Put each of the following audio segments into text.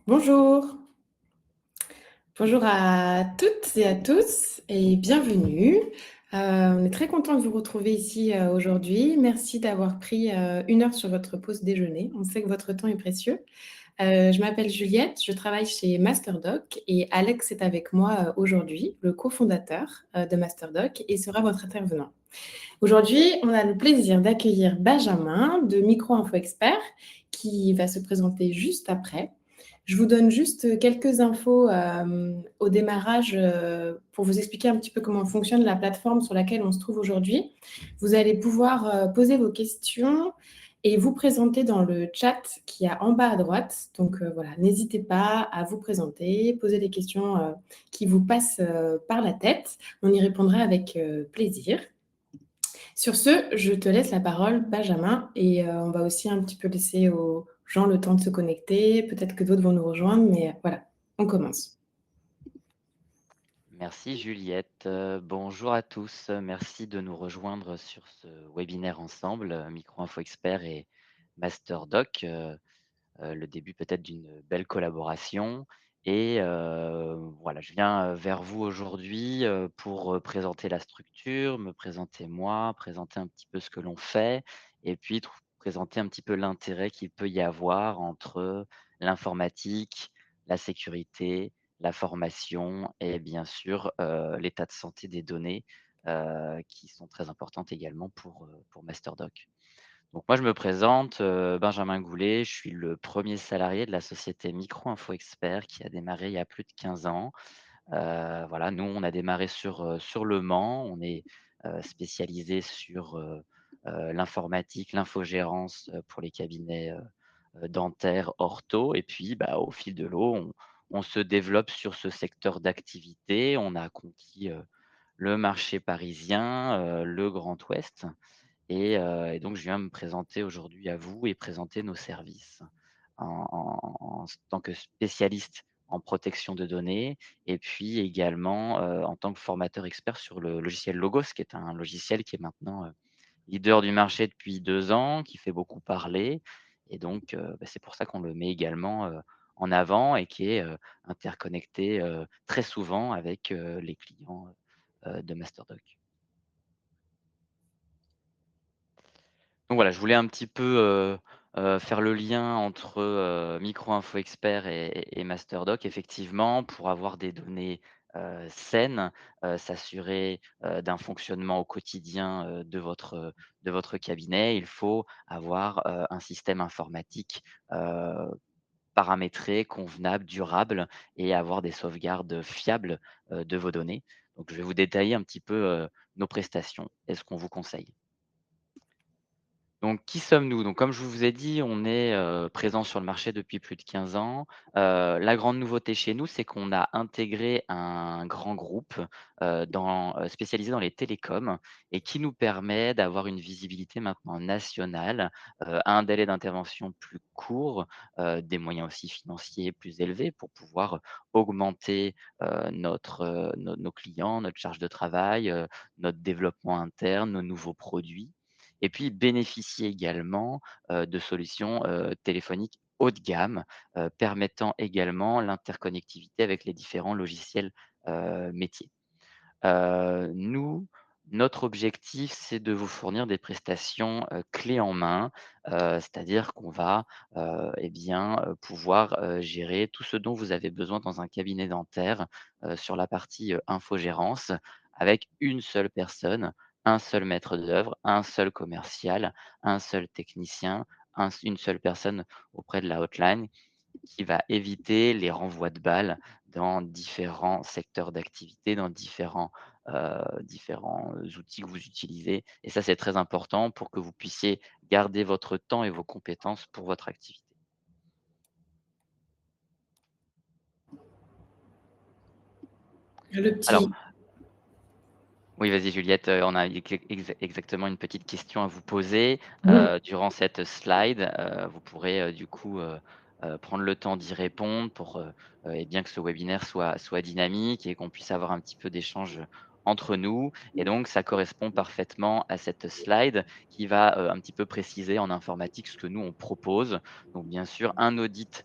Bonjour, bonjour à toutes et à tous et bienvenue. On est très content de vous retrouver ici aujourd'hui. Merci d'avoir pris 1 heure sur votre pause déjeuner. On sait que votre temps est précieux. Je m'appelle Juliette, je travaille chez Masterdoc et Alex est avec moi aujourd'hui, le cofondateur de Masterdoc et sera votre intervenant. Aujourd'hui, on a le plaisir d'accueillir Benjamin de Micro Info Expert qui va se présenter juste après. Je vous donne juste quelques infos au démarrage pour vous expliquer un petit peu comment fonctionne la plateforme sur laquelle on se trouve aujourd'hui. Vous allez pouvoir poser vos questions et vous présenter dans le chat qui est en bas à droite. Donc voilà, n'hésitez pas à vous présenter, poser des questions qui vous passent par la tête. On y répondra avec plaisir. Sur ce, je te laisse la parole, Benjamin, et on va aussi un petit peu laisser aux gens le temps de se connecter. Peut-être que d'autres vont nous rejoindre, mais voilà, on commence. Merci Juliette. Bonjour à tous. Merci de nous rejoindre sur ce webinaire ensemble, Micro Info Expert et Masterdoc. Le début peut-être d'une belle collaboration. Et voilà, je viens vers vous aujourd'hui pour présenter la structure, me présenter moi, présenter un petit peu ce que l'on fait, et puis présenter un petit peu l'intérêt qu'il peut y avoir entre l'informatique, la sécurité, la formation et bien sûr l'état de santé des données qui sont très importantes également pour Masterdoc. Donc moi, je me présente, Benjamin Goulet, je suis le premier salarié de la société Micro Info Expert qui a démarré il y a plus de 15 ans. Voilà, nous, on a démarré sur Le Mans. On est, spécialisé sur, l'informatique, l'infogérance, pour les cabinets, dentaires, ortho et puis, bah, au fil de l'eau, on se développe sur ce secteur d'activité. On a conquis, le marché parisien, le Grand Ouest et donc je viens me présenter aujourd'hui à vous et présenter nos services en tant que spécialiste en protection de données et puis également, en tant que formateur expert sur le logiciel Logos, qui est un logiciel qui est maintenant, leader du marché depuis 2 ans, qui fait beaucoup parler et donc bah, c'est pour ça qu'on le met également, en avant et qui est, interconnecté, très souvent avec, les clients, de Masterdoc. Donc voilà, je voulais un petit peu, faire le lien entre, Micro Info Expert et Masterdoc effectivement pour avoir des données, saines, s'assurer, d'un fonctionnement au quotidien, de votre cabinet. Il faut avoir, un système informatique, heu, paramétré, convenable, durable et avoir des sauvegardes fiables, de vos données. Donc je vais vous détailler un petit peu, nos prestations et ce qu'on vous conseille. Donc, qui sommes-nous? Donc, comme je vous ai dit, on est, présent sur le marché depuis plus de 15 ans. La grande nouveauté chez nous, c'est qu'on a intégré un grand groupe, spécialisé dans les télécoms et qui nous permet d'avoir une visibilité maintenant nationale, un délai d'intervention plus court, des moyens aussi financiers plus élevés pour pouvoir augmenter, nos clients, notre charge de travail, notre développement interne, nos nouveaux produits et puis bénéficier également, de solutions, téléphoniques haut de gamme, permettant également l'interconnectivité avec les différents logiciels, métiers. Nous, notre objectif, c'est de vous fournir des prestations, clés en main, c'est-à-dire qu'on va, pouvoir, gérer tout ce dont vous avez besoin dans un cabinet dentaire, sur la partie, infogérance avec une seule personne, un seul maître d'œuvre, un seul commercial, un seul technicien, une seule personne auprès de la hotline qui va éviter les renvois de balles dans différents secteurs d'activité, dans différents outils que vous utilisez et ça, c'est très important pour que vous puissiez garder votre temps et vos compétences pour votre activité. Le Alors petit. oui, vas-y Juliette, on a exactement une petite question à vous poser. Mhm. Durant cette slide, vous pourrez, prendre le temps d'y répondre pour, et bien que ce webinaire soit dynamique et qu'on puisse avoir un petit peu d'échange entre nous et donc ça correspond parfaitement à cette slide qui va, un petit peu préciser en informatique ce que nous on propose. Donc bien sûr un audit,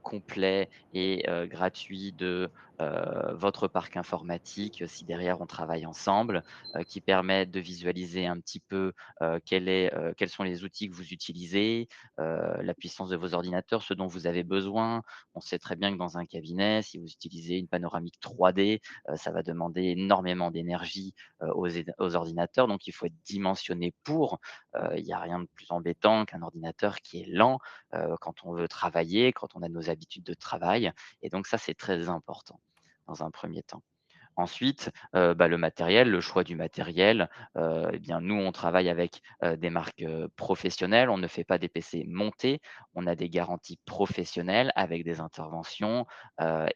complet et gratuit de, votre parc informatique, si derrière on travaille ensemble, qui permet de visualiser un petit peu, quels sont les outils que vous utilisez, la puissance de vos ordinateurs, ce dont vous avez besoin. On sait très bien que dans un cabinet, si vous utilisez une panoramique 3D, ça va demander énormément d'énergie, aux ordinateurs, donc il faut être dimensionné pour. Il y a rien de plus embêtant qu'un ordinateur qui est lent, quand on veut travailler, quand on a nos habitudes de travail et donc ça, c'est très important dans un premier temps. Ensuite, le matériel, le choix du matériel, et bien, nous, on travaille avec, des marques, professionnelles. On ne fait pas des PC montés. On a des garanties professionnelles avec des interventions,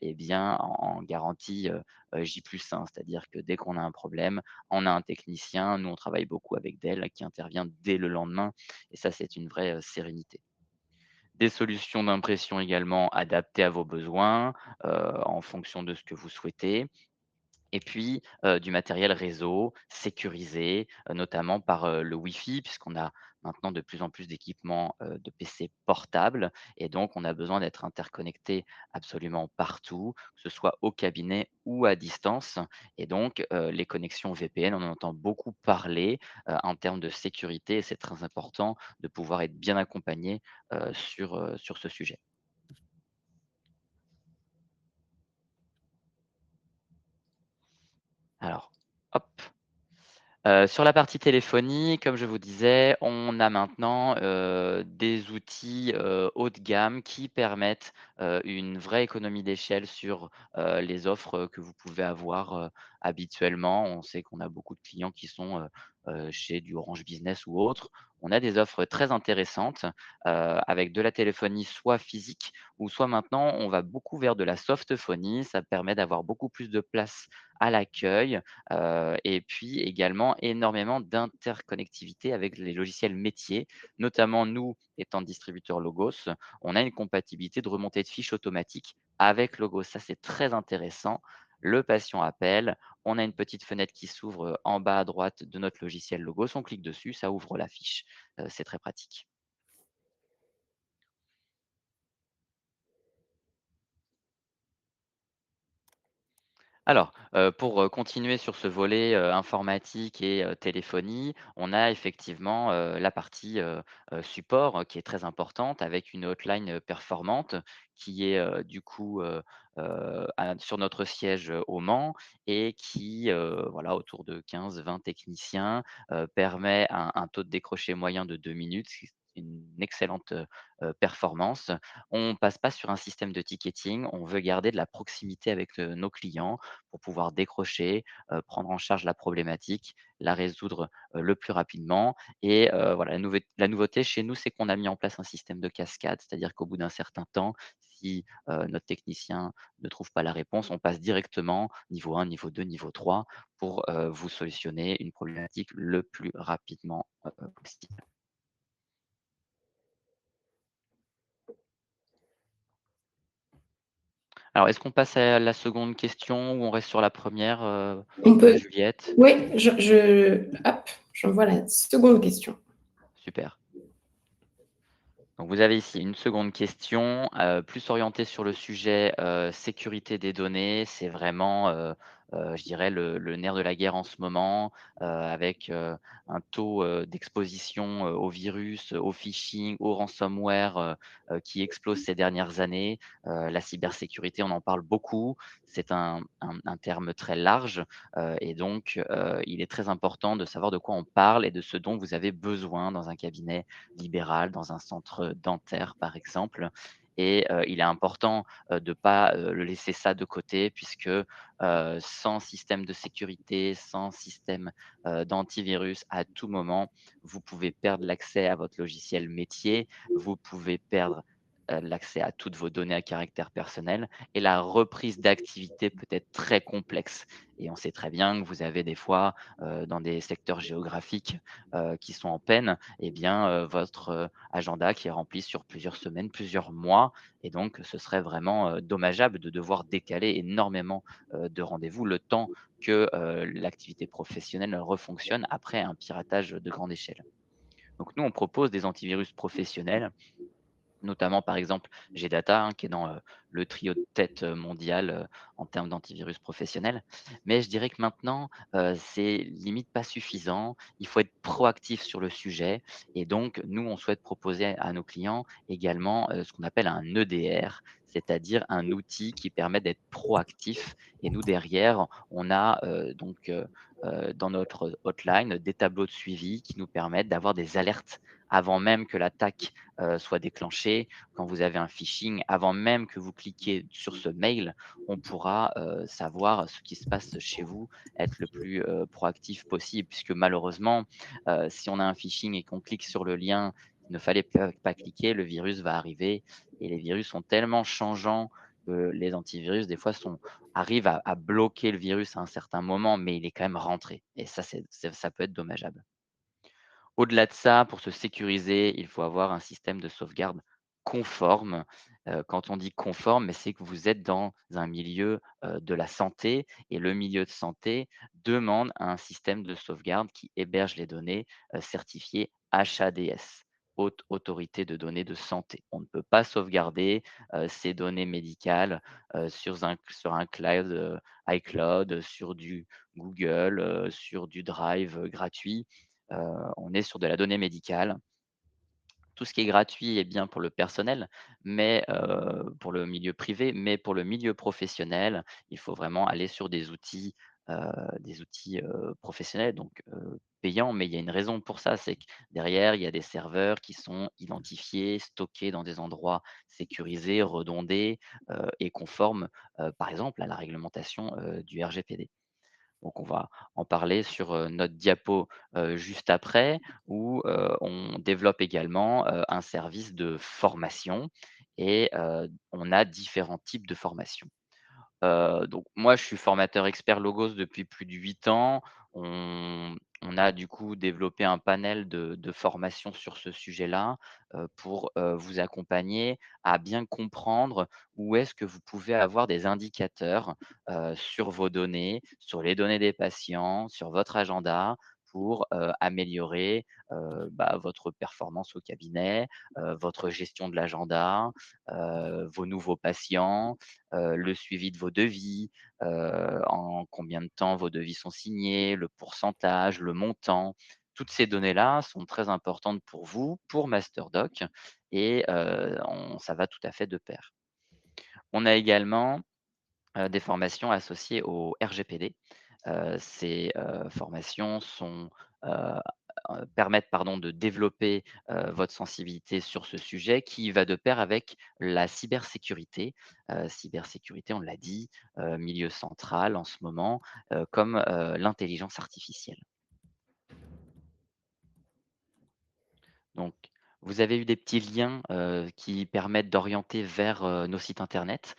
et bien, en garantie, J+1. C'est-à-dire que dès qu'on a un problème, on a un technicien. Nous, on travaille beaucoup avec Dell qui intervient dès le lendemain et ça, c'est une vraie, sérénité. Des solutions d'impression également adaptées à vos besoins, en fonction de ce que vous souhaitez et puis, du matériel réseau sécurisé, notamment par, le Wi-Fi puisqu'on a maintenant de plus en plus d'équipements, de PC portables et donc on a besoin d'être interconnecté absolument partout, que ce soit au cabinet ou à distance et donc, les connexions VPN, on en entend beaucoup parler, en termes de sécurité et c'est très important de pouvoir être bien accompagné, sur ce sujet. Alors, hop. Sur la partie téléphonie, comme je vous disais, on a maintenant, des outils, haut de gamme qui permettent, une vraie économie d'échelle sur, les offres, que vous pouvez avoir, habituellement. On sait qu'on a beaucoup de clients qui sont, chez du Orange Business ou autre. On a des offres très intéressantes, avec de la téléphonie soit physique ou soit maintenant on va beaucoup vers de la softphonie. Ça permet d'avoir beaucoup plus de place à l'accueil, et puis également énormément d'interconnectivité avec les logiciels métiers. Notamment nous, étant distributeur Logos, on a une compatibilité de remontée de fiches automatique avec Logos. Ça, c'est très intéressant. Le patient appelle, on a une petite fenêtre qui s'ouvre, en bas à droite de notre logiciel Logos, on clique dessus, ça ouvre la fiche. C'est très pratique. Alors, pour, continuer sur ce volet, informatique et téléphonie, on a effectivement, la partie, support, qui est très importante avec une hotline, performante qui est, du coup, sur notre siège, au Mans et qui, voilà, autour de 15-20 techniciens, permet un taux de décroché moyen de 2 minutes, ce qui est une excellente, performance. On passe pas sur un système de ticketing, on veut garder de la proximité avec, nos clients pour pouvoir décrocher, prendre en charge la problématique, la résoudre, le plus rapidement et voilà, la nouveauté chez nous, c'est qu'on a mis en place un système de cascade. C'est-à-dire qu'au bout d'un certain temps, si, notre technicien ne trouve pas la réponse, on passe directement niveau 1, niveau 2, niveau 3 pour, vous solutionner une problématique le plus rapidement, possible. Alors est-ce qu'on passe à la seconde question ou on reste sur la première, On peut, Juliette? oui, hop, j'envoie la seconde question. Super. Donc vous avez ici une seconde question, plus orientée sur le sujet, sécurité des données. C'est vraiment, je dirais le nerf de la guerre en ce moment, avec, un taux, d'exposition, au virus, au phishing, au ransomware, qui explose ces dernières années. La cybersécurité, on en parle beaucoup. C'est un terme très large, et donc, il est très important de savoir de quoi on parle et de ce dont vous avez besoin dans un cabinet libéral, dans un centre dentaire, par exemple. Et il est important, de pas, le laisser ça de côté puisque, sans système de sécurité, sans système, d'antivirus, à tout moment, vous pouvez perdre l'accès à votre logiciel métier. Vous pouvez perdre, l'accès à toutes vos données à caractère personnel et la reprise d'activité peut être très complexe. Et on sait très bien que vous avez des fois, dans des secteurs géographiques, qui sont en peine, eh bien, votre, agenda qui est rempli sur plusieurs semaines, plusieurs mois et donc ce serait vraiment, dommageable de devoir décaler énormément, de rendez-vous le temps que, l'activité professionnelle refonctionne après un piratage de grande échelle. Donc nous, on propose des antivirus professionnels, notamment, par exemple, GData, qui est dans, le trio de tête, mondial, en termes d'antivirus professionnel. Mais je dirais que maintenant, c'est limite pas suffisant. Il faut être proactif sur le sujet et donc nous, on souhaite proposer à nos clients également, ce qu'on appelle un EDR, c'est-à-dire un outil qui permet d'être proactif et nous derrière, on a, dans notre hotline, des tableaux de suivi qui nous permettent d'avoir des alertes avant même que l'attaque, soit déclenchée. Quand vous avez un phishing, avant même que vous cliquiez sur ce mail, on pourra, savoir ce qui se passe chez vous, être le plus, proactif possible. Puisque malheureusement, si on a un phishing et qu'on clique sur le lien qu'il ne fallait pas cliquer, le virus va arriver et les virus sont tellement changeants que les antivirus, des fois, arrivent à bloquer le virus à un certain moment, mais il est quand même rentré et ça, ça peut être dommageable. Au-delà de ça, pour se sécuriser, il faut avoir un système de sauvegarde conforme. Quand on dit conforme, mais c'est que vous êtes dans un milieu, de la santé et le milieu de santé demande un système de sauvegarde qui héberge les données, certifiées HADS, Haute Autorité de données de santé. On ne peut pas sauvegarder, ces données médicales, sur un cloud, iCloud, sur du Google, sur du Drive, gratuit. On est sur de la donnée médicale. Tout ce qui est gratuit est bien pour le personnel, mais pour le milieu privé, mais pour le milieu professionnel, il faut vraiment aller sur heu, des outils, professionnels, donc payants. Mais il y a une raison pour ça, c'est que derrière, il y a des serveurs qui sont identifiés, stockés dans des endroits sécurisés, redondés, et conformes, par exemple à la réglementation, du RGPD. Donc on va en parler sur, notre diapo, juste après où, on développe également, un service de formation et on a différents types de formations. Donc moi, je suis formateur expert Logos depuis plus de 8 ans. On a du coup développé un panel de formations sur ce sujet-là, pour, vous accompagner à bien comprendre où est-ce que vous pouvez avoir des indicateurs, sur vos données, sur les données des patients, sur votre agenda pour, améliorer, votre performance au cabinet, votre gestion de l'agenda, vos nouveaux patients, le suivi de vos devis, en combien de temps vos devis sont signés, le pourcentage, le montant. Toutes ces données-là sont très importantes pour vous, pour Masterdoc et on ça va tout à fait de pair. On a également, des formations associées au RGPD. Ces, formations permettent de développer, votre sensibilité sur ce sujet qui va de pair avec la cybersécurité. Cybersécurité, on l'a dit, milieu central en ce moment, comme, l'intelligence artificielle. Donc, vous avez eu des petits liens, qui permettent d'orienter vers, nos sites internet,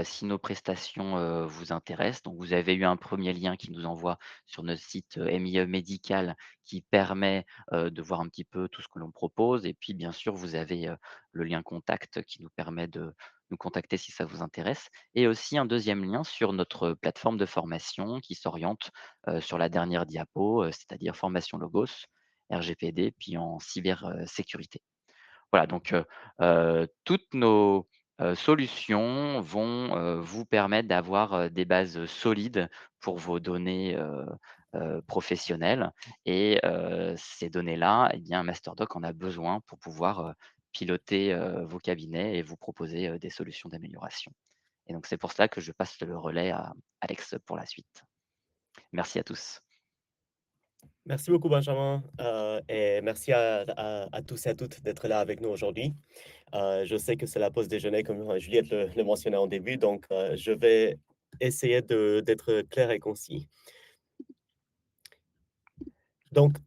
si nos prestations, vous intéressent. Donc vous avez eu un premier lien qui nous envoie sur notre site, MIE Médical qui permet, de voir un petit peu tout ce que l'on propose et puis bien sûr vous avez, le lien contact qui nous permet de nous contacter si ça vous intéresse et aussi un deuxième lien sur notre plateforme de formation qui s'oriente, sur la dernière diapo, c'est-à-dire formation Logos, RGPD, puis en cybersécurité. Voilà, donc toutes nos, solutions vont, vous permettre d'avoir, des bases solides pour vos données, professionnelles et ces données-là, eh bien, Masterdoc en a besoin pour pouvoir, piloter, vos cabinets et vous proposer, des solutions d'amélioration et donc c'est pour cela que je passe le relais à Alex pour la suite. Merci à tous. Merci beaucoup, Benjamin, et merci à tous et à toutes d'être là avec nous aujourd'hui. Je sais que c'est la pause déjeuner, comme Juliette le mentionnait en début, donc je vais essayer d'être clair et concis. Donc,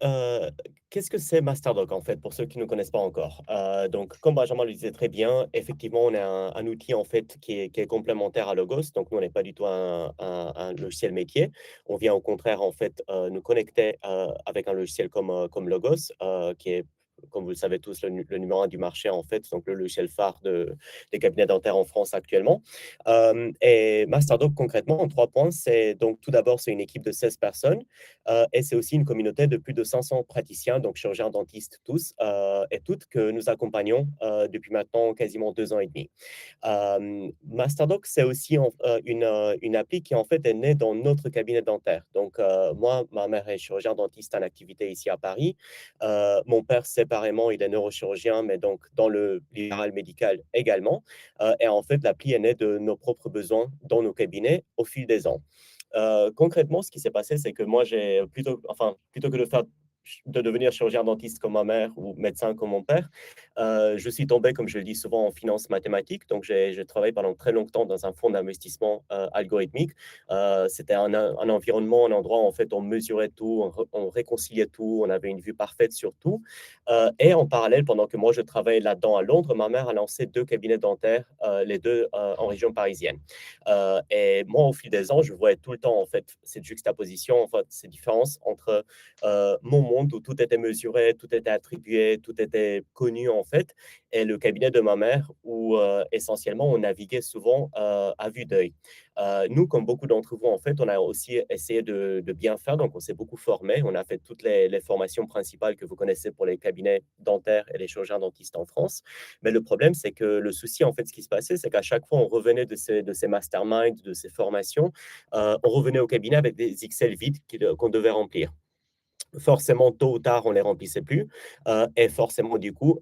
qu'est-ce que c'est MasterDoc, en fait, pour ceux qui ne connaissent pas encore? Donc, comme Benjamin le disait très bien, effectivement, on a un outil, en fait, qui est complémentaire à Logos. Donc, nous, on n'est pas du tout un logiciel métier. On vient, au contraire, en fait, nous connecter avec un logiciel comme Logos, qui est, comme vous le savez tous, le numéro un du marché, en fait, donc le logiciel phare des cabinets dentaires en France actuellement. Et MasterDoc, concrètement, en 3 points, c'est donc tout d'abord, c'est une équipe de 16 personnes. Et c'est aussi une communauté de plus de 500 praticiens, donc chirurgiens dentistes tous et toutes, que nous accompagnons depuis maintenant quasiment 2 ans et demi. MasterDoc, c'est aussi une appli qui en fait est née dans notre cabinet dentaire. Donc, moi, ma mère est chirurgien dentiste en activité ici à Paris. Mon père, séparément, il est neurochirurgien, mais donc dans le libéral médical également. Et en fait, l'appli est née de nos propres besoins dans nos cabinets au fil des ans. Concrètement, ce qui s'est passé, c'est que moi, plutôt que de devenir chirurgien dentiste comme ma mère ou médecin comme mon père, je suis tombé, comme je le dis souvent, en finance mathématique. Donc, j'ai travaillé pendant très longtemps dans un fonds d'investissement algorithmique. C'était un environnement, un endroit où en fait on mesurait tout, on réconciliait tout, on avait une vue parfaite sur tout. Et en parallèle, pendant que moi je travaillais là-dedans à Londres, ma mère a lancé 2 cabinets dentaires, les 2 en région parisienne. Et moi, au fil des ans, je voyais tout le temps en fait cette juxtaposition, en fait, ces différences entre mon monde où tout était mesuré, tout était attribué, tout était connu en fait, et le cabinet de ma mère où essentiellement on naviguait souvent à vue d'œil. Nous, comme beaucoup d'entre vous, en fait, on a aussi essayé de bien faire, donc on s'est beaucoup formé, on a fait toutes les formations principales que vous connaissez pour les cabinets dentaires et les chirurgiens dentistes en France. Mais le problème, c'est que le souci, en fait, ce qui se passait, c'est qu'à chaque fois, on revenait de ces masterminds, de ces formations, on revenait au cabinet avec des Excel vides qu'on devait remplir. Forcément, tôt ou tard, on ne les remplissait plus. Et forcément, du coup,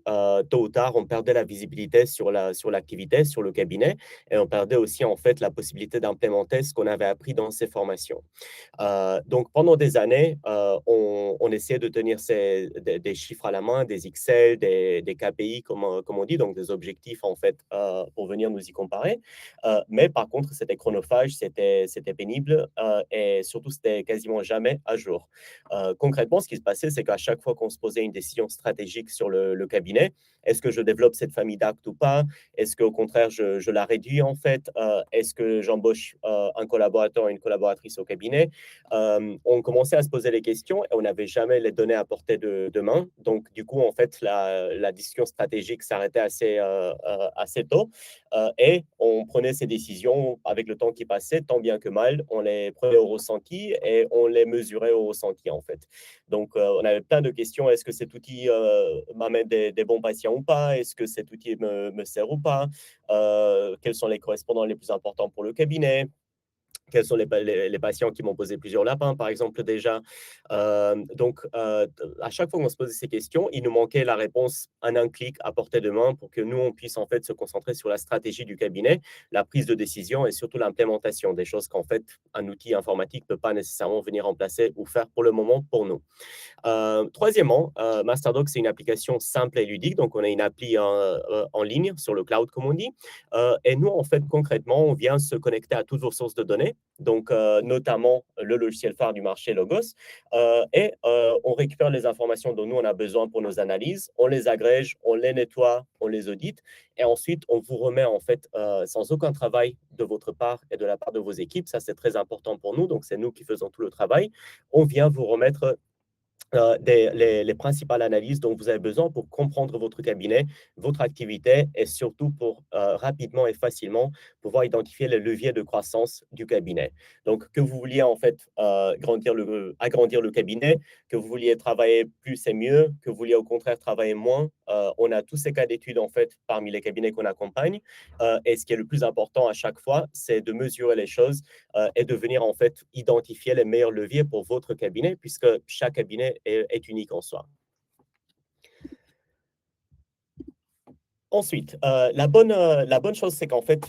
tôt ou tard, on perdait la visibilité sur l'activité, sur le cabinet, et on perdait aussi, en fait, la possibilité d'implémenter ce qu'on avait appris dans ces formations. Donc, pendant des années, on essayait de tenir des chiffres à la main, des Excel, des KPI, comme on dit, donc des objectifs, en fait, pour venir nous y comparer. Mais par contre, c'était chronophage, c'était pénible et surtout, c'était quasiment jamais à jour. Concrètement, ce qui se passait, c'est qu'à chaque fois qu'on se posait une décision stratégique sur le cabinet, est-ce que je développe cette famille d'actes ou pas? Est-ce qu'au contraire, je la réduis en fait? Est-ce que j'embauche un collaborateur ou une collaboratrice au cabinet? On commençait à se poser les questions et on n'avait jamais les données à portée de main. Donc, du coup, en fait, la discussion stratégique s'arrêtait assez tôt et on prenait ces décisions avec le temps qui passait, tant bien que mal. On les prenait au ressenti et on les mesurait au ressenti, en fait. Donc, on avait plein de questions. Est-ce que cet outil m'amène des bons patients ou pas? Est-ce que cet outil me sert ou pas? Quels sont les correspondants les plus importants pour le cabinet? Quels sont les patients qui m'ont posé plusieurs lapins, par exemple, déjà. Donc, à chaque fois qu'on se posait ces questions, il nous manquait la réponse en un clic à portée de main pour que nous, on puisse en fait se concentrer sur la stratégie du cabinet, la prise de décision et surtout l'implémentation, des choses qu'en fait, un outil informatique ne peut pas nécessairement venir remplacer ou faire pour le moment pour nous. Troisièmement, MasterDoc, c'est une application simple et ludique. Donc, on a une appli en ligne sur le cloud, comme on dit. Et nous, en fait, concrètement, on vient se connecter à toutes vos sources de données, donc notamment le logiciel phare du marché Logos. Et on récupère les informations dont nous, on a besoin pour nos analyses. On les agrège, on les nettoie, on les audite. Et ensuite, on vous remet, en fait, sans aucun travail de votre part et de la part de vos équipes. Ça, c'est très important pour nous. Donc, c'est nous qui faisons tout le travail. On vient vous remettre les principales analyses dont vous avez besoin pour comprendre votre cabinet, votre activité et surtout pour rapidement et facilement pouvoir identifier les leviers de croissance du cabinet. Donc, que vous vouliez en fait agrandir le cabinet, que vous vouliez travailler plus et mieux, que vous vouliez au contraire travailler moins, on a tous ces cas d'études en fait parmi les cabinets qu'on accompagne. Et ce qui est le plus important à chaque fois, c'est de mesurer les choses et de venir en fait identifier les meilleurs leviers pour votre cabinet, puisque chaque cabinet est unique en soi. Ensuite, la bonne chose, c'est qu'en fait,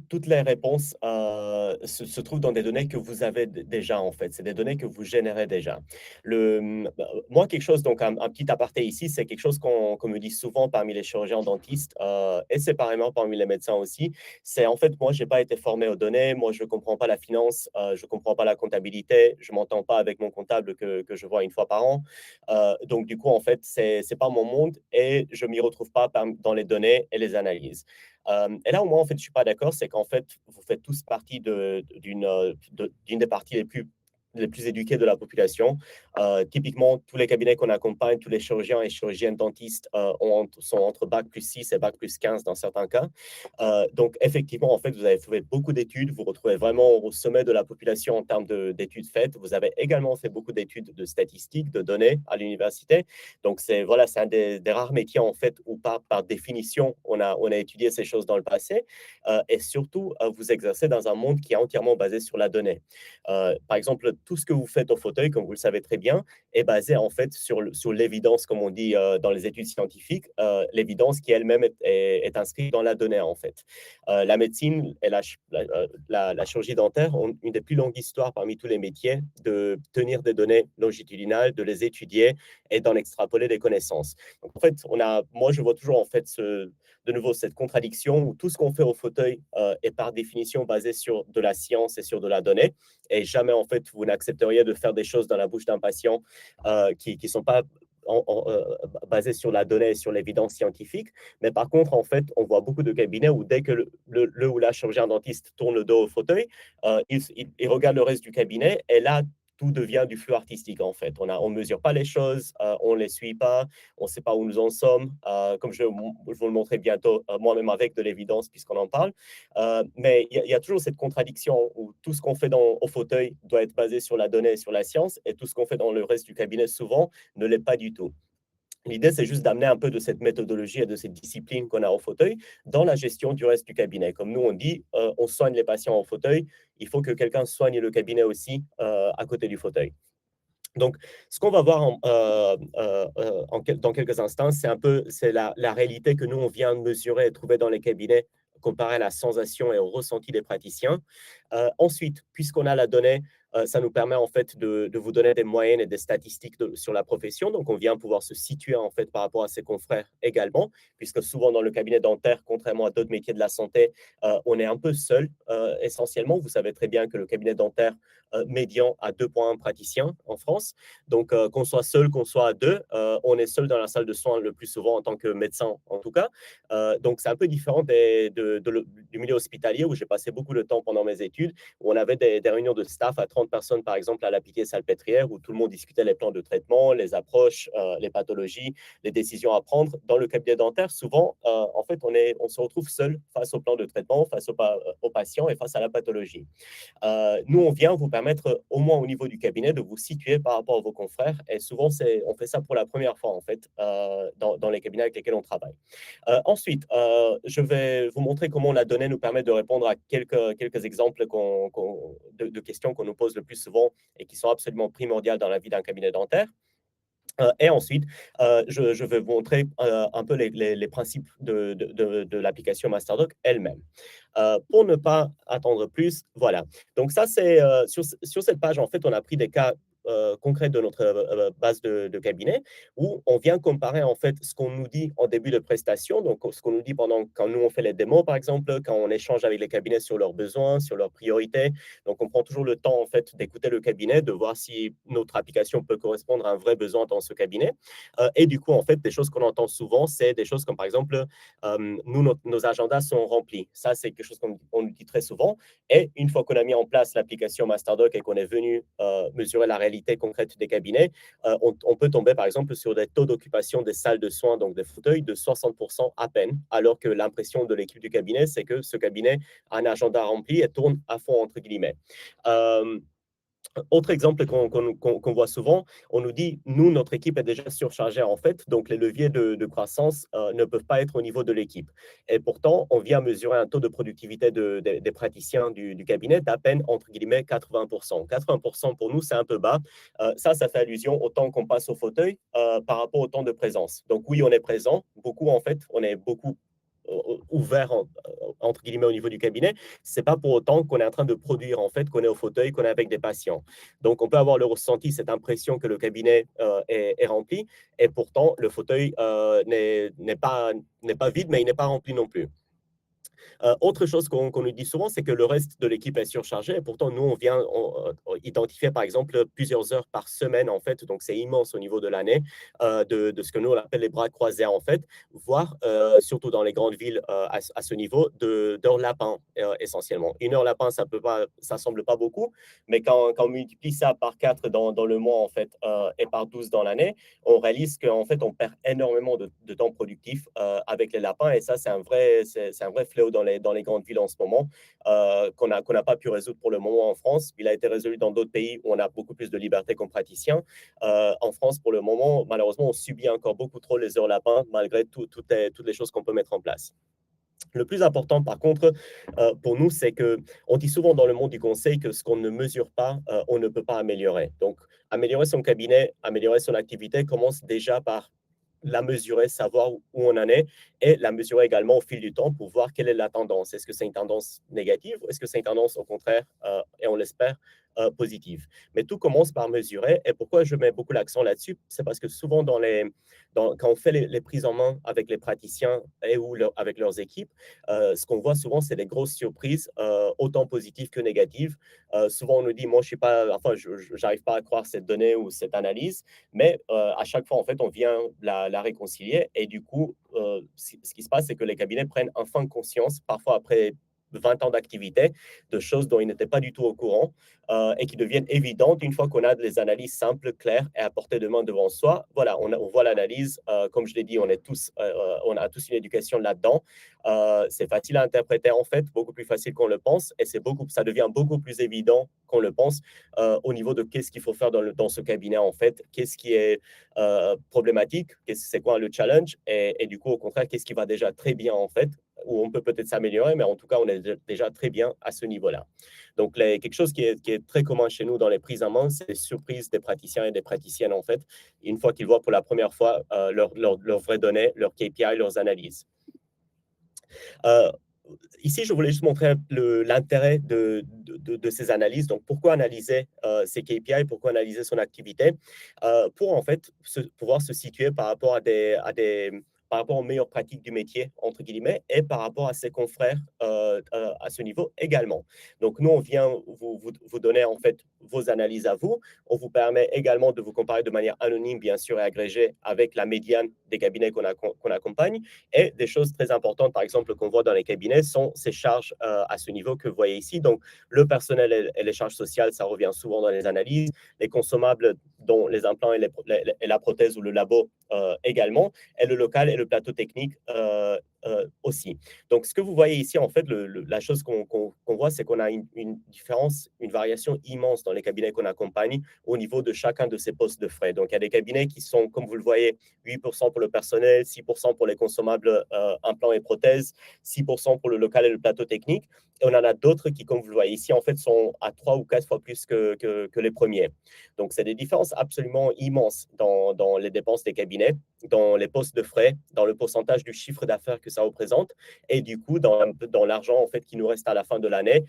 toutes les réponses se trouvent dans des données que vous avez déjà, en fait. C'est des données que vous générez déjà. Moi, quelque chose, donc un petit aparté ici, c'est quelque chose qu'on me dit souvent parmi les chirurgiens dentistes et séparément parmi les médecins aussi. C'est en fait, moi, je n'ai pas été formé aux données, moi, je ne comprends pas la finance, je ne comprends pas la comptabilité, je ne m'entends pas avec mon comptable que je vois une fois par an. Donc, du coup, en fait, ce n'est pas mon monde et je ne m'y retrouve pas dans les données et les analyses. Et là où moi, en fait, je ne suis pas d'accord, c'est qu'en fait, vous faites tous partie d'une des parties les plus éduquées de la population. Typiquement, tous les cabinets qu'on accompagne, tous les chirurgiens et chirurgiennes dentistes sont entre bac plus 6 et bac plus 15 dans certains cas. Donc, effectivement, en fait, vous avez fait beaucoup d'études, vous retrouvez vraiment au sommet de la population en termes d'études faites. Vous avez également fait beaucoup d'études de statistiques, de données à l'université. Donc, c'est un des rares métiers, en fait, où par définition, on a étudié ces choses dans le passé. Et surtout, vous exercez dans un monde qui est entièrement basé sur la donnée. Par exemple, tout ce que vous faites au fauteuil, comme vous le savez très bien, est basé en fait sur l'évidence, comme on dit dans les études scientifiques, l'évidence qui elle-même est inscrite dans la donnée en fait. La médecine et la chirurgie dentaire ont une des plus longues histoires parmi tous les métiers de tenir des données longitudinales, de les étudier et d'en extrapoler des connaissances. Donc en fait, moi je vois toujours en fait de nouveau cette contradiction où tout ce qu'on fait au fauteuil est par définition basé sur de la science et sur de la donnée. Et jamais, en fait, vous n'accepteriez de faire des choses dans la bouche d'un patient qui ne sont pas basées sur la donnée et sur l'évidence scientifique. Mais par contre, en fait, on voit beaucoup de cabinets où dès que le ou la chirurgien dentiste tourne le dos au fauteuil, il regarde le reste du cabinet et là, tout devient du flou artistique, en fait. On ne mesure pas les choses, on ne les suit pas, on ne sait pas où nous en sommes, comme je vous le montrerai bientôt moi-même avec de l'évidence puisqu'on en parle. Mais il y a toujours cette contradiction où tout ce qu'on fait au fauteuil doit être basé sur la donnée et sur la science, et tout ce qu'on fait dans le reste du cabinet souvent ne l'est pas du tout. L'idée, c'est juste d'amener un peu de cette méthodologie et de cette discipline qu'on a au fauteuil dans la gestion du reste du cabinet. Comme nous, on dit, on soigne les patients au fauteuil, il faut que quelqu'un soigne le cabinet aussi à côté du fauteuil. Donc, ce qu'on va voir dans quelques instants, c'est la réalité que nous, on vient de mesurer et trouver dans les cabinets comparé à la sensation et au ressenti des praticiens. Ensuite, puisqu'on a la donnée, ça nous permet en fait de vous donner des moyennes et des statistiques sur la profession. Donc, on vient pouvoir se situer en fait par rapport à ses confrères également, puisque souvent dans le cabinet dentaire, contrairement à d'autres métiers de la santé, on est un peu seul essentiellement. Vous savez très bien que le cabinet dentaire médian à 2,1 praticiens en France. Donc, qu'on soit seul, qu'on soit à deux, on est seul dans la salle de soins le plus souvent en tant que médecin, en tout cas. Donc, c'est un peu différent du milieu hospitalier où j'ai passé beaucoup de temps pendant mes études, où on avait des réunions de staff à 30 personnes, par exemple, à la Pitié-Salpêtrière, où tout le monde discutait les plans de traitement, les approches, les pathologies, les décisions à prendre. Dans le cabinet dentaire, souvent, en fait, on se retrouve seul face au plan de traitement, face aux patients et face à la pathologie. Nous, on vient vous permettre, au moins au niveau du cabinet, de vous situer par rapport à vos confrères. Et souvent, on fait ça pour la première fois, en fait, dans les cabinets avec lesquels on travaille. Ensuite, je vais vous montrer comment la donnée nous permet de répondre à quelques exemples de questions qu'on nous pose le plus souvent et qui sont absolument primordiales dans la vie d'un cabinet dentaire. Et ensuite, je vais vous montrer un peu les principes de l'application MasterDoc elle-même. Pour ne pas attendre plus, voilà. Donc ça, c'est sur cette page, en fait, on a pris des cas concrets de notre base de cabinet où on vient comparer en fait ce qu'on nous dit en début de prestation, donc ce qu'on nous dit quand nous on fait les démos par exemple, quand on échange avec les cabinets sur leurs besoins, sur leurs priorités. Donc on prend toujours le temps en fait d'écouter le cabinet, de voir si notre application peut correspondre à un vrai besoin dans ce cabinet. Et du coup en fait des choses qu'on entend souvent, c'est des choses comme par exemple nos agendas sont remplis. Ça c'est quelque chose qu'on nous dit très souvent. Et une fois qu'on a mis en place l'application MasterDoc et qu'on est venu mesurer la réalité concrète des cabinets, on peut tomber par exemple sur des taux d'occupation des salles de soins, donc des fauteuils, de 60% à peine, alors que l'impression de l'équipe du cabinet, c'est que ce cabinet a un agenda rempli et tourne à fond, entre guillemets. Autre exemple qu'on voit souvent, on nous dit, nous, notre équipe est déjà surchargée en fait, donc les leviers de croissance ne peuvent pas être au niveau de l'équipe. Et pourtant, on vient mesurer un taux de productivité des praticiens du cabinet d'à peine, entre guillemets, 80%. 80% pour nous, c'est un peu bas. Ça fait allusion au temps qu'on passe au fauteuil par rapport au temps de présence. Donc oui, on est présent, beaucoup en fait, on est beaucoup ouvert, entre guillemets, au niveau du cabinet, c'est pas pour autant qu'on est en train de produire, en fait, qu'on est au fauteuil, qu'on est avec des patients. Donc, on peut avoir le ressenti, cette impression que le cabinet est rempli, et pourtant, le fauteuil n'est pas vide, mais il n'est pas rempli non plus. Autre chose qu'on nous dit souvent, c'est que le reste de l'équipe est surchargé. Et pourtant, nous, on vient identifier, par exemple, plusieurs heures par semaine, en fait. Donc, c'est immense au niveau de l'année, de ce que nous, on appelle les bras croisés, en fait, voire, surtout dans les grandes villes, à ce niveau, d'heures lapin, essentiellement. Une heure lapin, ça semble pas beaucoup, mais quand on multiplie ça par 4 dans le mois, en fait, et par 12 dans l'année, on réalise qu'en fait, on perd énormément de temps productif avec les lapins. Et ça, c'est un vrai fléau dans les grandes villes en ce moment, qu'on n'a pas pu résoudre pour le moment en France. Il a été résolu dans d'autres pays où on a beaucoup plus de liberté comme praticien. En France, pour le moment, malheureusement, on subit encore beaucoup trop les heures lapins, malgré toutes les choses qu'on peut mettre en place. Le plus important, par contre, pour nous, c'est qu'on dit souvent dans le monde du conseil que ce qu'on ne mesure pas, on ne peut pas améliorer. Donc, améliorer son cabinet, améliorer son activité commence déjà par la mesurer, savoir où on en est, et la mesurer également au fil du temps pour voir quelle est la tendance. Est-ce que c'est une tendance négative ou est-ce que c'est une tendance, au contraire, et on l'espère, positive. Mais tout commence par mesurer. Et pourquoi je mets beaucoup l'accent là-dessus? C'est parce que souvent, quand on fait les prises en main avec les praticiens ou avec leurs équipes, ce qu'on voit souvent, c'est des grosses surprises, autant positives que négatives. Souvent, on nous dit, moi, je n'arrive pas à croire cette donnée ou cette analyse, mais à chaque fois, en fait, on vient la réconcilier. Et du coup, ce qui se passe, c'est que les cabinets prennent enfin conscience, parfois après 20 ans d'activité, de choses dont ils n'étaient pas du tout au courant, et qui deviennent évidentes une fois qu'on a des analyses simples, claires et à portée de main devant soi. Voilà, on voit l'analyse. Comme je l'ai dit, on a tous une éducation là-dedans. C'est facile à interpréter, en fait, beaucoup plus facile qu'on le pense, et ça devient beaucoup plus évident qu'on le pense au niveau de qu'est-ce qu'il faut faire dans ce cabinet, en fait, qu'est-ce qui est problématique, c'est quoi le challenge, et du coup, au contraire, qu'est-ce qui va déjà très bien, en fait, où on peut peut-être s'améliorer, mais en tout cas, on est déjà très bien à ce niveau-là. Donc, quelque chose qui est très commun chez nous dans les prises en main, c'est les surprises des praticiens et des praticiennes, en fait, une fois qu'ils voient pour la première fois leurs vraies données, leurs KPI, leurs analyses. Ici, je voulais juste montrer l'intérêt de ces analyses. Donc, pourquoi analyser ces KPI, pourquoi analyser son activité, pour en fait pouvoir se situer par rapport par rapport aux meilleures pratiques du métier, entre guillemets, et par rapport à ses confrères à ce niveau également. Donc, nous, on vient vous donner en fait vos analyses à vous. On vous permet également de vous comparer de manière anonyme, bien sûr, et agrégée avec la médiane des cabinets qu'on accompagne. Et des choses très importantes, par exemple, qu'on voit dans les cabinets, sont ces charges à ce niveau que vous voyez ici. Donc, le personnel et les charges sociales, ça revient souvent dans les analyses. Les consommables, dont les implants et la prothèse ou le labo également, et le local et le plateau technique aussi. Donc, ce que vous voyez ici, en fait, la chose qu'on voit, c'est qu'on a une différence, une variation immense dans les cabinets qu'on accompagne au niveau de chacun de ces postes de frais. Donc, il y a des cabinets qui sont, comme vous le voyez, 8% pour le personnel, 6% pour les consommables implants et prothèses, 6% pour le local et le plateau technique. Et on en a d'autres qui, comme vous le voyez ici, en fait, sont à 3 ou 4 fois plus que les premiers. Donc, c'est des différences absolument immenses dans les dépenses des cabinets, dans les postes de frais, dans le pourcentage du chiffre d'affaires que ça représente, et du coup, dans l'argent en fait, qui nous reste à la fin de l'année,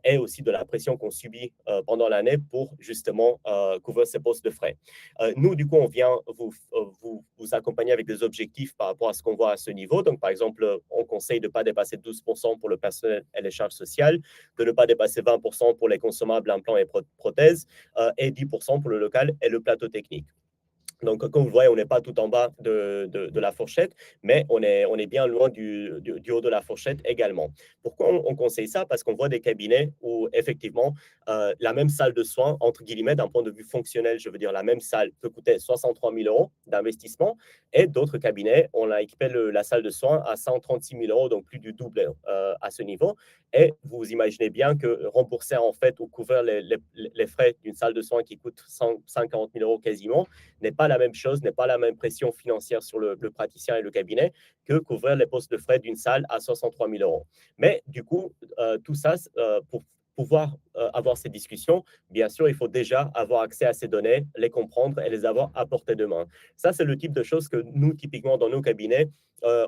et aussi de la pression qu'on subit pendant l'année pour justement couvrir ces postes de frais. Nous, du coup, on vient vous accompagner avec des objectifs par rapport à ce qu'on voit à ce niveau. Donc, par exemple, on conseille de ne pas dépasser 12% pour le personnel et les charges sociales, de ne pas dépasser 20% pour les consommables, implants et prothèses, et 10% pour le local et le plateau technique. Donc, comme vous voyez, on n'est pas tout en bas de la fourchette, mais on est bien loin du haut de la fourchette également. Pourquoi on conseille ça? Parce qu'on voit des cabinets où, effectivement, la même salle de soins, entre guillemets, d'un point de vue fonctionnel, je veux dire, la même salle peut coûter 63 000 euros d'investissement, et d'autres cabinets, on a équipé la salle de soins à 136 000 euros, donc plus du double à ce niveau. Et vous imaginez bien que rembourser, en fait, ou couvrir les frais d'une salle de soins qui coûte 150 000 euros quasiment, n'est pas la même chose, n'est pas la même pression financière sur le praticien et le cabinet que couvrir les postes de frais d'une salle à 63 000 euros. Mais du coup, tout ça, pouvoir avoir ces discussions, bien sûr, il faut déjà avoir accès à ces données, les comprendre et les avoir à portée de main. Ça, c'est le type de choses que nous, typiquement, dans nos cabinets,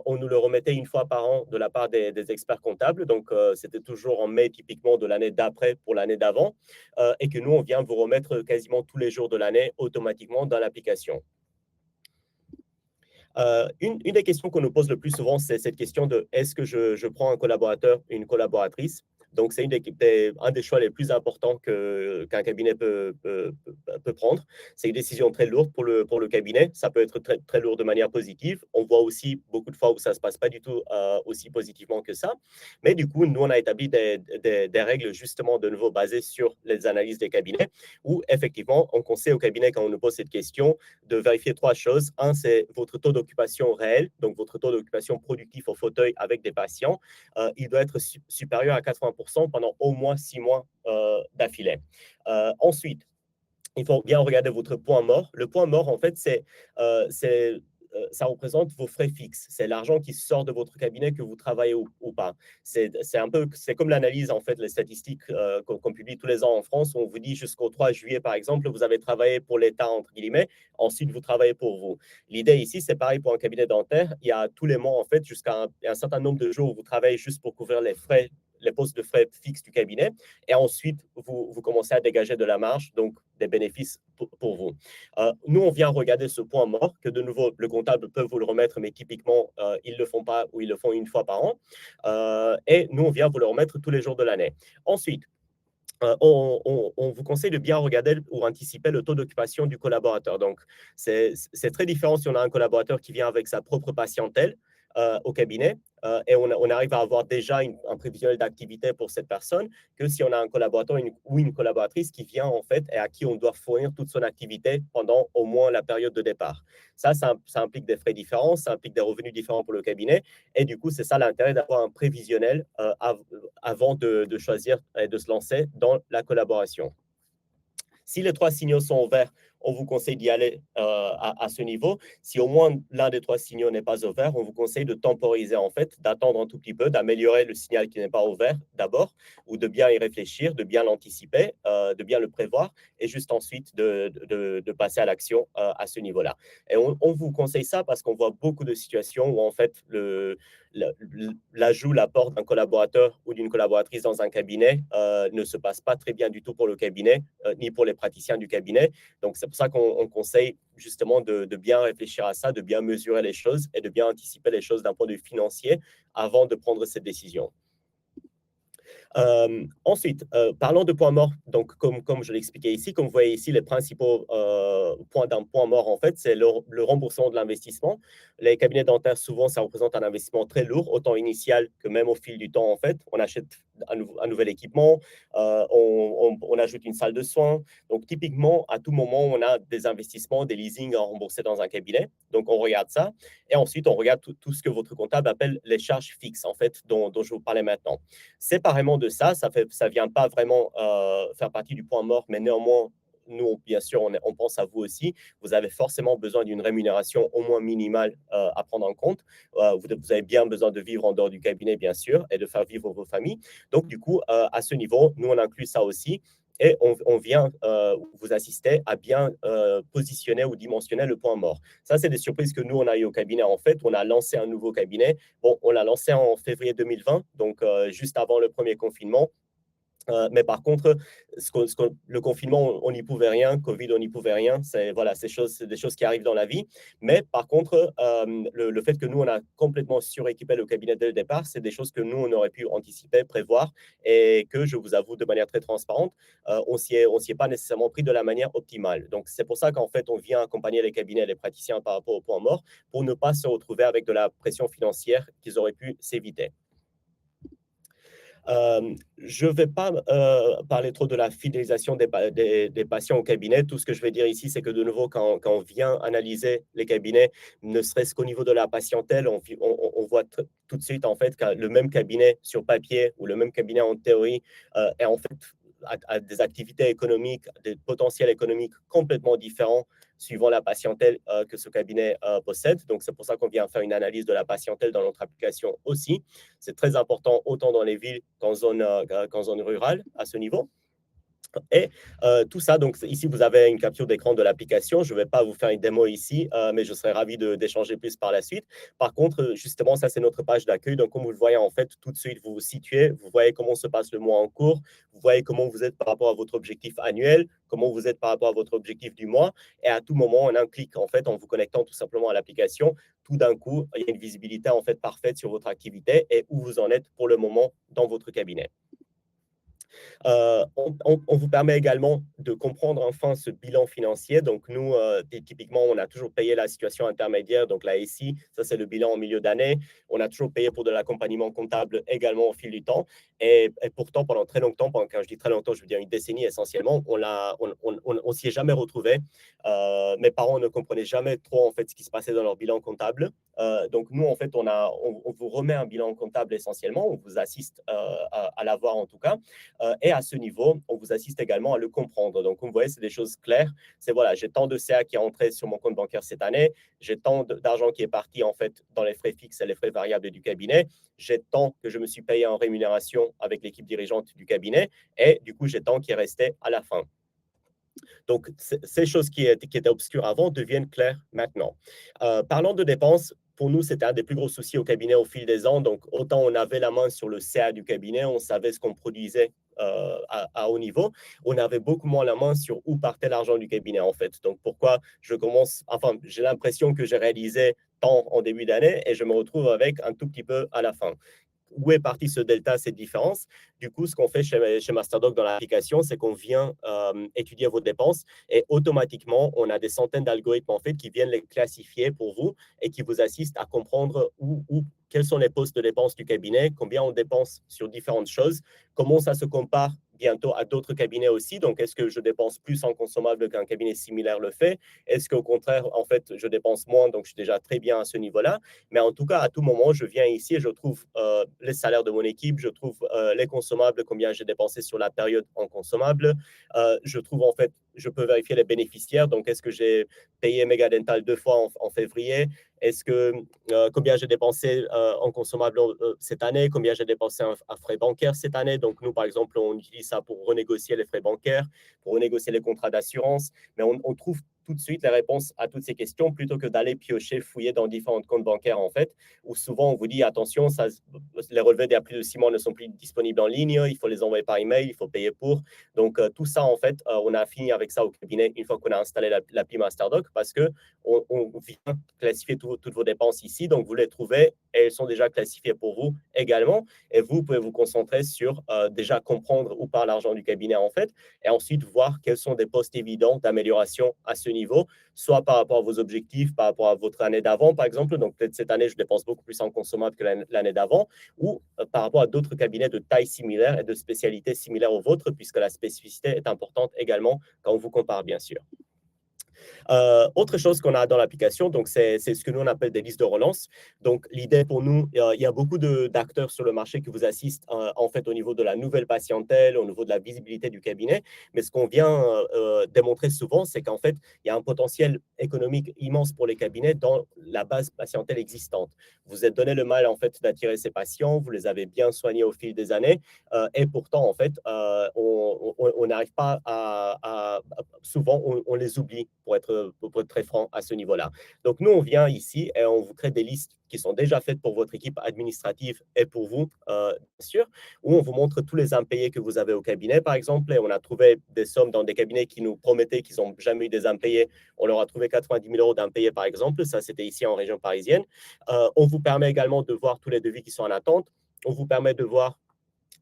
on nous le remettait une fois par an de la part des experts comptables. Donc, c'était toujours en mai, typiquement, de l'année d'après pour l'année d'avant. Et que nous, on vient vous remettre quasiment tous les jours de l'année automatiquement dans l'application. Une des questions qu'on nous pose le plus souvent, c'est cette question de est-ce que je prends un collaborateur, une collaboratrice? Donc, c'est un des choix les plus importants qu'un cabinet peut prendre. C'est une décision très lourde pour le cabinet. Ça peut être très, très lourd de manière positive. On voit aussi beaucoup de fois où ça ne se passe pas du tout aussi positivement que ça. Mais du coup, nous, on a établi des règles justement de nouveau basées sur les analyses des cabinets où effectivement, on conseille au cabinet quand on nous pose cette question de vérifier trois choses. Un, c'est votre taux d'occupation réel, donc votre taux d'occupation productif au fauteuil avec des patients. Il doit être supérieur à 80% pendant au moins 6 mois d'affilée. Ensuite, il faut bien regarder votre point mort. Le point mort, en fait, ça représente vos frais fixes. C'est l'argent qui sort de votre cabinet que vous travaillez ou pas. C'est comme l'analyse, en fait, les statistiques qu'on publie tous les ans en France. On vous dit jusqu'au 3 juillet, par exemple, vous avez travaillé pour l'État, entre guillemets. Ensuite, vous travaillez pour vous. L'idée ici, c'est pareil pour un cabinet dentaire. Il y a tous les mois, en fait, jusqu'à un certain nombre de jours où vous travaillez juste pour couvrir les postes de frais fixes du cabinet. Et ensuite, vous commencez à dégager de la marge, donc des bénéfices pour vous. Nous, on vient regarder ce point mort, que de nouveau, le comptable peut vous le remettre, mais typiquement, ils ne le font pas ou ils le font une fois par an. Et nous, on vient vous le remettre tous les jours de l'année. Ensuite, on vous conseille de bien regarder ou anticiper le taux d'occupation du collaborateur. Donc, c'est très différent si on a un collaborateur qui vient avec sa propre patientèle au cabinet et on arrive à avoir déjà un prévisionnel d'activité pour cette personne que si on a un collaborateur ou une collaboratrice qui vient en fait et à qui on doit fournir toute son activité pendant au moins la période de départ. Ça implique des frais différents, ça implique des revenus différents pour le cabinet et du coup, c'est ça l'intérêt d'avoir un prévisionnel avant de choisir et de se lancer dans la collaboration. Si les trois signaux sont verts, on vous conseille d'y aller à ce niveau. Si au moins l'un des trois signaux n'est pas au vert, on vous conseille de temporiser en fait, d'attendre un tout petit peu, d'améliorer le signal qui n'est pas au vert d'abord, ou de bien y réfléchir, de bien l'anticiper, de bien le prévoir, et juste ensuite de passer à l'action à ce niveau-là. Et on vous conseille ça parce qu'on voit beaucoup de situations où en fait l'ajout, l'apport d'un collaborateur ou d'une collaboratrice dans un cabinet ne se passe pas très bien du tout pour le cabinet, ni pour les praticiens du cabinet. Donc, c'est pour ça qu'on conseille justement de bien réfléchir à ça, de bien mesurer les choses et de bien anticiper les choses d'un point de vue financier avant de prendre cette décision. Ensuite, parlons de points morts. Donc, comme je l'expliquais ici, comme vous voyez ici, les principaux points d'un point mort, en fait, c'est le remboursement de l'investissement. Les cabinets dentaires, souvent, ça représente un investissement très lourd, autant initial que même au fil du temps, en fait. On achète un nouvel équipement, on ajoute une salle de soins. Donc, typiquement, à tout moment, on a des investissements, des leasings à rembourser dans un cabinet. Donc, on regarde ça. Et ensuite, on regarde tout ce que votre comptable appelle les charges fixes, en fait, dont je vous parlais maintenant. Séparément de ça, ça vient pas vraiment faire partie du point mort, mais néanmoins, nous, bien sûr, on pense à vous aussi. Vous avez forcément besoin d'une rémunération au moins minimale à prendre en compte. Vous avez bien besoin de vivre en dehors du cabinet, bien sûr, et de faire vivre vos familles. Donc, du coup, à ce niveau, nous, on inclut ça aussi. Et on vient vous assister à bien positionner ou dimensionner le point mort. Ça, c'est des surprises que nous, on a eu au cabinet. En fait, on a lancé un nouveau cabinet. Bon, on l'a lancé en février 2020, donc juste avant le premier confinement. Mais par contre, le confinement, on n'y pouvait rien. Covid, on n'y pouvait rien. C'est des choses qui arrivent dans la vie. Mais par contre, le fait que nous, on a complètement suréquipé le cabinet dès le départ, c'est des choses que nous, on aurait pu anticiper, prévoir et que, je vous avoue de manière très transparente, on s'y est pas nécessairement pris de la manière optimale. Donc, c'est pour ça qu'en fait, on vient accompagner les cabinets et les praticiens par rapport au point mort pour ne pas se retrouver avec de la pression financière qu'ils auraient pu s'éviter. Je ne vais pas parler trop de la fidélisation des patients au cabinet. Tout ce que je vais dire ici, c'est que de nouveau, quand on vient analyser les cabinets, ne serait-ce qu'au niveau de la patientèle, on voit tout de suite en fait que le même cabinet sur papier ou le même cabinet en théorie est en fait à des activités économiques, des potentiels économiques complètement différents suivant la patientèle que ce cabinet possède. Donc, c'est pour ça qu'on vient faire une analyse de la patientèle dans notre application aussi. C'est très important autant dans les villes qu'en zone rurale à ce niveau. Et tout ça, donc ici, vous avez une capture d'écran de l'application. Je ne vais pas vous faire une démo ici, mais je serais ravi d'échanger plus par la suite. Par contre, justement, ça, c'est notre page d'accueil. Donc, comme vous le voyez, en fait, tout de suite, vous vous situez, vous voyez comment se passe le mois en cours, vous voyez comment vous êtes par rapport à votre objectif annuel, comment vous êtes par rapport à votre objectif du mois. Et à tout moment, en un clic, en fait, en vous connectant tout simplement à l'application, tout d'un coup, il y a une visibilité, en fait, parfaite sur votre activité et où vous en êtes pour le moment dans votre cabinet. On vous permet également de comprendre enfin ce bilan financier. Donc, nous, typiquement, on a toujours payé la situation intermédiaire, donc la SI, ça c'est le bilan en milieu d'année. On a toujours payé pour de l'accompagnement comptable également au fil du temps. Et pourtant, pendant très longtemps, quand je dis très longtemps, je veux dire une décennie essentiellement, on s'y est jamais retrouvé. Mes parents ne comprenaient jamais trop en fait ce qui se passait dans leur bilan comptable. Donc, nous, en fait, on vous remet un bilan comptable essentiellement, on vous assiste à l'avoir en tout cas. Et à ce niveau, on vous assiste également à le comprendre. Donc, comme vous voyez, c'est des choses claires. C'est voilà, j'ai tant de CA qui est entré sur mon compte bancaire cette année, j'ai tant d'argent qui est parti en fait dans les frais fixes et les frais variables du cabinet, j'ai tant que je me suis payé en rémunération avec l'équipe dirigeante du cabinet, et du coup, j'ai tant qui est resté à la fin. Donc, ces choses qui étaient obscures avant deviennent claires maintenant. Parlant de dépenses, pour nous, c'était un des plus gros soucis au cabinet au fil des ans. Donc, autant on avait la main sur le CA du cabinet, on savait ce qu'on produisait à haut niveau, on avait beaucoup moins la main sur où partait l'argent du cabinet, en fait. Donc, pourquoi j'ai l'impression que j'ai réalisé tant en début d'année et je me retrouve avec un tout petit peu à la fin. Où est parti ce delta, cette différence? Du coup, ce qu'on fait chez Masterdoc dans l'application, c'est qu'on vient étudier vos dépenses et automatiquement, on a des centaines d'algorithmes en fait qui viennent les classifier pour vous et qui vous assistent à comprendre quels sont les postes de dépenses du cabinet, combien on dépense sur différentes choses, comment ça se compare bientôt à d'autres cabinets aussi. Donc, est-ce que je dépense plus en consommable qu'un cabinet similaire le fait? Est-ce qu'au contraire, en fait, je dépense moins, donc je suis déjà très bien à ce niveau-là? Mais en tout cas, à tout moment, je viens ici et je trouve les salaires de mon équipe, je trouve les consommables, combien j'ai dépensé sur la période en consommables. Je trouve en fait, je peux vérifier les bénéficiaires. Donc, est-ce que j'ai payé Megadental 2 fois en février? Est-ce que combien j'ai dépensé en consommables cette année? Combien j'ai dépensé en frais bancaires cette année? Donc, nous, par exemple, on utilise ça pour renégocier les frais bancaires, pour renégocier les contrats d'assurance. Mais on trouve tout de suite les réponses à toutes ces questions plutôt que d'aller piocher, fouiller dans différents comptes bancaires, en fait, où souvent on vous dit attention, les relevés d'il y a plus de 6 mois ne sont plus disponibles en ligne, il faut les envoyer par email, il faut payer pour. Donc, tout ça, en fait, on a fini avec ça au cabinet une fois qu'on a installé l'appli Masterdoc parce qu'on vient classifier toutes vos dépenses ici. Donc, vous les trouvez et elles sont déjà classifiées pour vous également. Et vous pouvez vous concentrer sur déjà comprendre où part l'argent du cabinet, en fait, et ensuite voir quels sont des postes évidents d'amélioration à ce niveau, soit par rapport à vos objectifs, par rapport à votre année d'avant, par exemple. Donc, peut-être cette année, je dépense beaucoup plus en consommable que l'année d'avant, ou par rapport à d'autres cabinets de taille similaire et de spécialité similaire aux vôtres, puisque la spécificité est importante également quand on vous compare, bien sûr. Autre chose qu'on a dans l'application, donc c'est ce que nous on appelle des listes de relance. Donc l'idée pour nous, il y a beaucoup d'acteurs sur le marché qui vous assistent en fait au niveau de la nouvelle patientèle, au niveau de la visibilité du cabinet. Mais ce qu'on vient démontrer souvent, c'est qu'en fait il y a un potentiel économique immense pour les cabinets dans la base patientèle existante. Vous êtes donné le mal en fait d'attirer ces patients, vous les avez bien soignés au fil des années, et pourtant en fait on n'arrive pas souvent on les oublie pour être très franc à ce niveau-là. Donc, nous, on vient ici et on vous crée des listes qui sont déjà faites pour votre équipe administrative et pour vous, bien sûr, où on vous montre tous les impayés que vous avez au cabinet, par exemple. Et on a trouvé des sommes dans des cabinets qui nous promettaient qu'ils n'ont jamais eu des impayés. On leur a trouvé 90 000 € d'impayés, par exemple. Ça, c'était ici en région parisienne. On vous permet également de voir tous les devis qui sont en attente. On vous permet de voir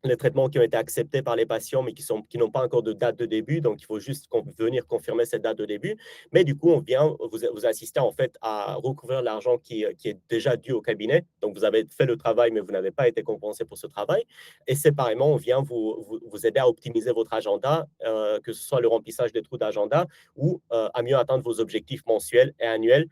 les traitements qui ont été acceptés par les patients, mais qui n'ont pas encore de date de début. Donc, il faut juste venir confirmer cette date de début. Mais du coup, on vient vous assister en fait à recouvrir l'argent qui est déjà dû au cabinet. Donc, vous avez fait le travail, mais vous n'avez pas été compensé pour ce travail. Et séparément, on vient vous aider à optimiser votre agenda, que ce soit le remplissage des trous d'agenda ou à mieux atteindre vos objectifs mensuels et annuels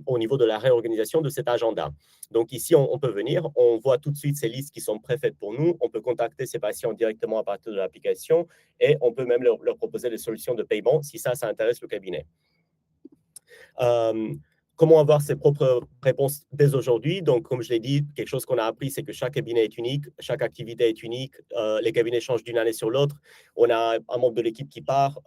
au niveau de la réorganisation de cet agenda. Donc ici, on peut venir, on voit tout de suite ces listes qui sont préfaites pour nous, on peut contacter ces patients directement à partir de l'application et on peut même leur proposer des solutions de paiement si ça intéresse le cabinet. Comment avoir ses propres réponses dès aujourd'hui? Donc, comme je l'ai dit, quelque chose qu'on a appris, c'est que chaque cabinet est unique, chaque activité est unique, les cabinets changent d'une année sur l'autre. On a un membre de l'équipe qui part.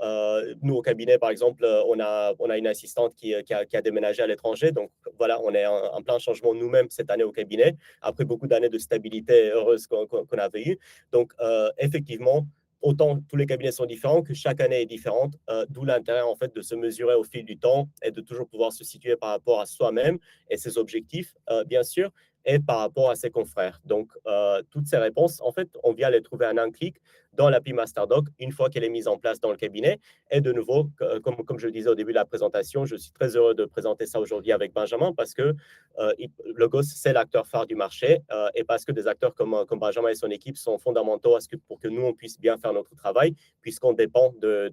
Nous, au cabinet, par exemple, on a une assistante qui a déménagé à l'étranger. Donc, voilà, on est en plein changement nous-mêmes cette année au cabinet, après beaucoup d'années de stabilité heureuse qu'on avait eue. Donc, effectivement, autant tous les cabinets sont différents que chaque année est différente, d'où l'intérêt en fait de se mesurer au fil du temps et de toujours pouvoir se situer par rapport à soi-même et ses objectifs, bien sûr, et par rapport à ses confrères. Donc, toutes ces réponses, en fait, on vient les trouver en un clic dans l'appli MasterDoc une fois qu'elle est mise en place dans le cabinet. Et de nouveau, comme je le disais au début de la présentation, je suis très heureux de présenter ça aujourd'hui avec Benjamin parce que Logos, c'est l'acteur phare du marché et parce que des acteurs comme Benjamin et son équipe sont fondamentaux pour que nous, on puisse bien faire notre travail puisqu'on dépend de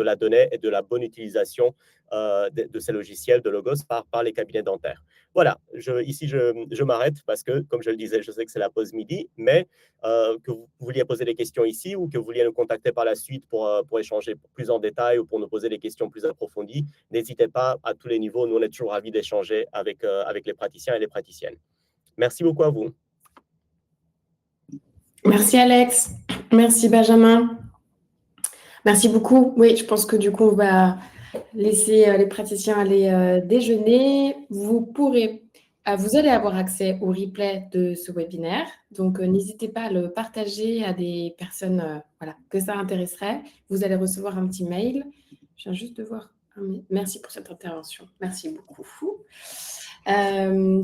la donnée et de la bonne utilisation de ces logiciels de Logos par les cabinets dentaires. Voilà, ici, je m'arrête parce que, comme je le disais, je sais que c'est la pause midi, mais que vous vouliez poser des questions ici ou que vous vouliez nous contacter par la suite pour échanger plus en détail ou pour nous poser des questions plus approfondies, n'hésitez pas à tous les niveaux. Nous, on est toujours ravis d'échanger avec les praticiens et les praticiennes. Merci beaucoup à vous. Merci Alex, merci Benjamin. Merci beaucoup. Oui, je pense que du coup, on va laisser les praticiens aller déjeuner. Vous allez avoir accès au replay de ce webinaire. Donc, n'hésitez pas à le partager à des personnes voilà, que ça intéresserait. Vous allez recevoir un petit mail. Je viens juste de voir. Merci pour cette intervention. Merci beaucoup.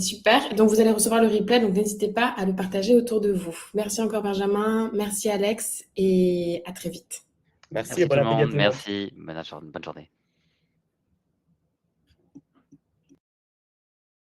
Super. Donc, vous allez recevoir le replay. Donc, n'hésitez pas à le partager autour de vous. Merci encore, Benjamin. Merci, Alex. Et à très vite. Merci et Merci tout bon le appétit à monde. tout le monde. Merci. Bonne journée.